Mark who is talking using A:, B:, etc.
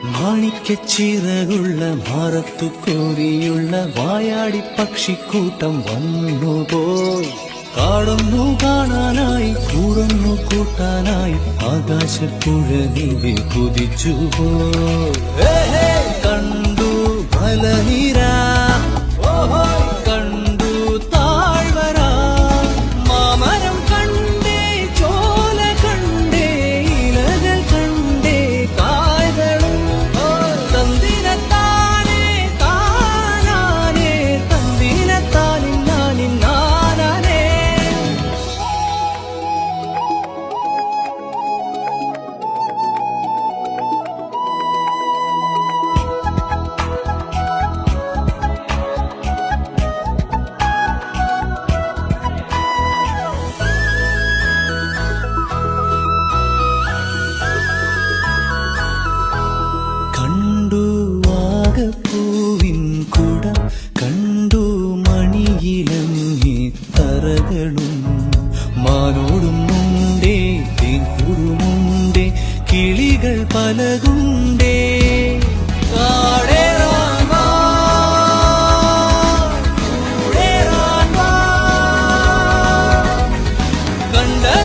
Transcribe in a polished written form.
A: മാണിക്കച്ചിറകുള്ള മാറത്തു കോരിയുള്ള വായാടി പക്ഷിക്കൂട്ടം വന്നുപോയി. കാടൊന്നു കാണാനായി കൂടൊന്നു കൂട്ടാനായി ആകാശപ്പുഴ നീവി കുതിച്ചുപോയി. കണ്ടു മലനിര, കണ്ടു താഴ്വര, മാമരം കണ്ടേ, ചോല കണ്ടേ, ഇലകൾ കണ്ടേ, കായകളും തന്തിരത്താനേ താനാനേ, തന്തിരത്താനിന്നാനിന്നാനേ. കണ്ടു വാഗപ്പൂവിൻ കുട, കണ്ടു മണിയിലങ്ങി തറകളും, മാനോടും മുണ്ടേ തേൻകൂടുമുണ്ടേ, കിളികൾ പലതുണ്ടേ.